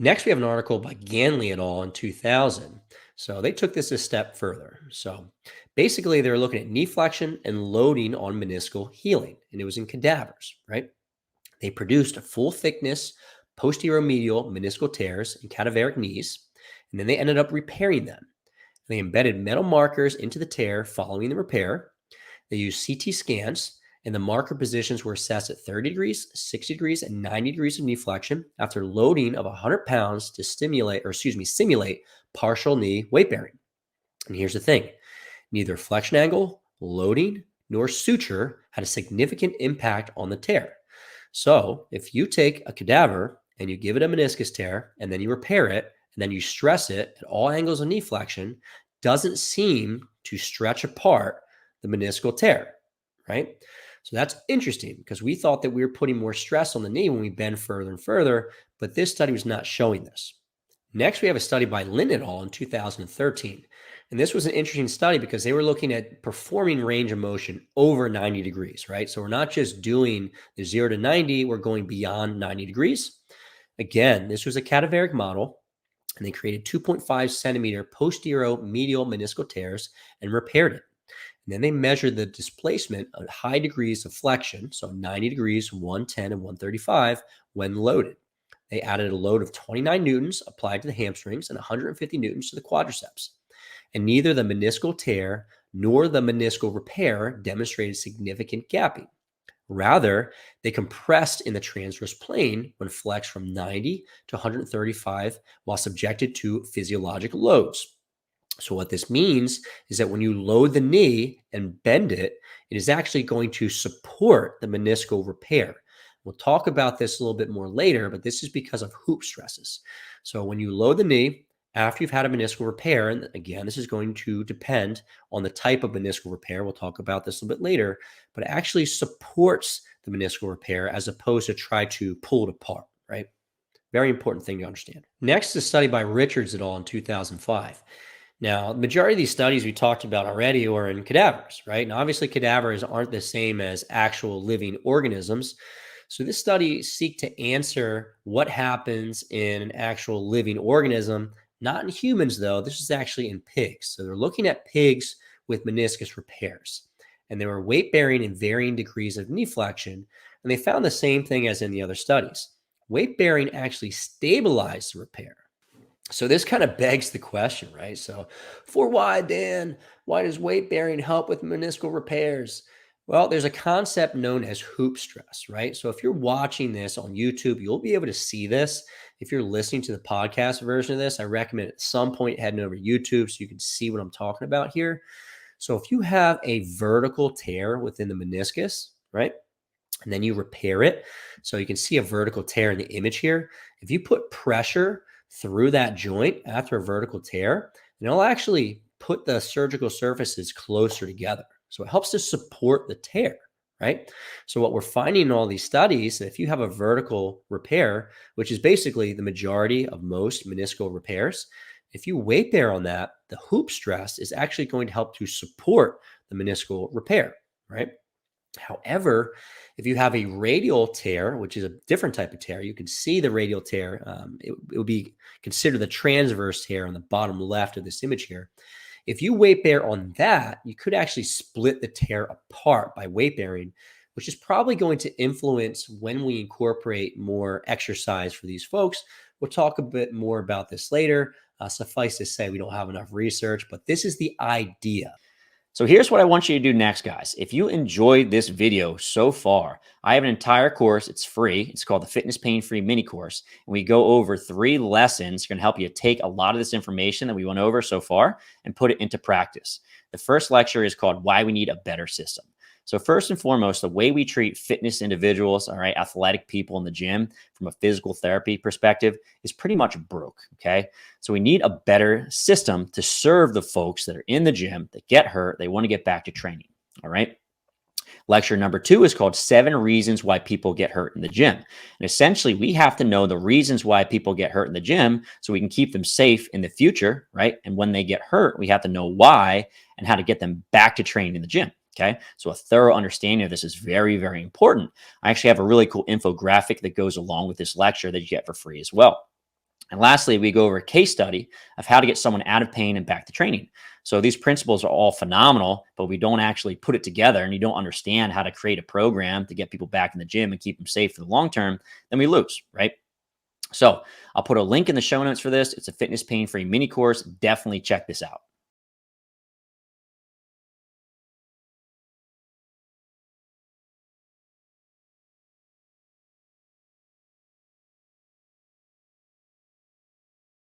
Next, we have an article by Ganley et al. In 2000. So they took this a step further. So basically, they were looking at knee flexion and loading on meniscal healing, and it was in cadavers, right? They produced a full thickness posterior medial meniscal tears in cadaveric knees, and then they ended up repairing them. They embedded metal markers into the tear following the repair. They used CT scans, and the marker positions were assessed at 30 degrees, 60 degrees, and 90 degrees of knee flexion after loading of 100 pounds to simulate partial knee weight bearing. And here's the thing: neither flexion angle, loading, nor suture had a significant impact on the tear. So if you take a cadaver and you give it a meniscus tear and then you repair it and then you stress it at all angles of knee flexion, doesn't seem to stretch apart the meniscal tear, right? So that's interesting because we thought that we were putting more stress on the knee when we bend further and further, but this study was not showing this. Next, we have a study by Lin et al. In 2013. And this was an interesting study because they were looking at performing range of motion over 90 degrees, right? So we're not just doing the 0 to 90, we're going beyond 90 degrees. Again, this was a cadaveric model, and they created 2.5 centimeter posterior medial meniscal tears and repaired it. And then they measured the displacement at high degrees of flexion, so 90 degrees, 110, and 135 when loaded. They added a load of 29 newtons applied to the hamstrings and 150 newtons to the quadriceps. And neither the meniscal tear nor the meniscal repair demonstrated significant gapping. Rather, they compressed in the transverse plane when flexed from 90 to 135 while subjected to physiologic loads. So what this means is that when you load the knee and bend it, it is actually going to support the meniscal repair. We'll talk about this a little bit more later, but this is because of hoop stresses. So when you load the knee after you've had a meniscal repair, and again, this is going to depend on the type of meniscal repair. We'll talk about this a little bit later, but it actually supports the meniscal repair as opposed to try to pull it apart, right? Very important thing to understand. Next is a study by Richards et al. In 2005. Now, the majority of these studies we talked about already are in cadavers, right? And obviously cadavers aren't the same as actual living organisms. So this study seeks to answer what happens in an actual living organism, not in humans though. This is actually in pigs. So they're looking at pigs with meniscus repairs. And they were weight bearing in varying degrees of knee flexion. And they found the same thing as in the other studies. Weight bearing actually stabilized the repair. So this kind of begs the question, right? So for why, Dan, why does weight bearing help with meniscal repairs? Well, there's a concept known as hoop stress, right? So if you're watching this on YouTube, you'll be able to see this. If you're listening to the podcast version of this, I recommend at some point heading over to YouTube so you can see what I'm talking about here. So if you have a vertical tear within the meniscus, right? And then you repair it. So you can see a vertical tear in the image here. If you put pressure through that joint after a vertical tear, and it'll actually put the surgical surfaces closer together. So it helps to support the tear, right? So what we're finding in all these studies, if you have a vertical repair, which is basically the majority of most meniscal repairs, if you weight bear on that, the hoop stress is actually going to help to support the meniscal repair, right? However, if you have a radial tear, which is a different type of tear, you can see the radial tear. It would be considered the transverse tear on the bottom left of this image here. If you weight bear on that, you could actually split the tear apart by weight bearing, which is probably going to influence when we incorporate more exercise for these folks. We'll talk a bit more about this later. Suffice to say, we don't have enough research, but this is the idea. So here's what I want you to do next, guys. If you enjoyed this video so far, I have an entire course. It's free. It's called the Fitness Pain-Free Mini Course. And we go over 3 lessons. Going to help you take a lot of this information that we went over so far and put it into practice. The first lecture is called Why We Need a Better System. So first and foremost, the way we treat fitness individuals, all right, athletic people in the gym from a physical therapy perspective is pretty much broke, okay? So we need a better system to serve the folks that are in the gym that get hurt, they want to get back to training, all right? Lecture number 2 is called 7 Reasons Why People Get Hurt in the Gym. And essentially, we have to know the reasons why people get hurt in the gym so we can keep them safe in the future, right? And when they get hurt, we have to know why and how to get them back to training in the gym. Okay, so a thorough understanding of this is very, very important. I actually have a really cool infographic that goes along with this lecture that you get for free as well. And lastly, we go over a case study of how to get someone out of pain and back to training. So these principles are all phenomenal, but we don't actually put it together and you don't understand how to create a program to get people back in the gym and keep them safe for the long term, then we lose, right? So I'll put a link in the show notes for this. It's a fitness pain-free mini course. Definitely check this out.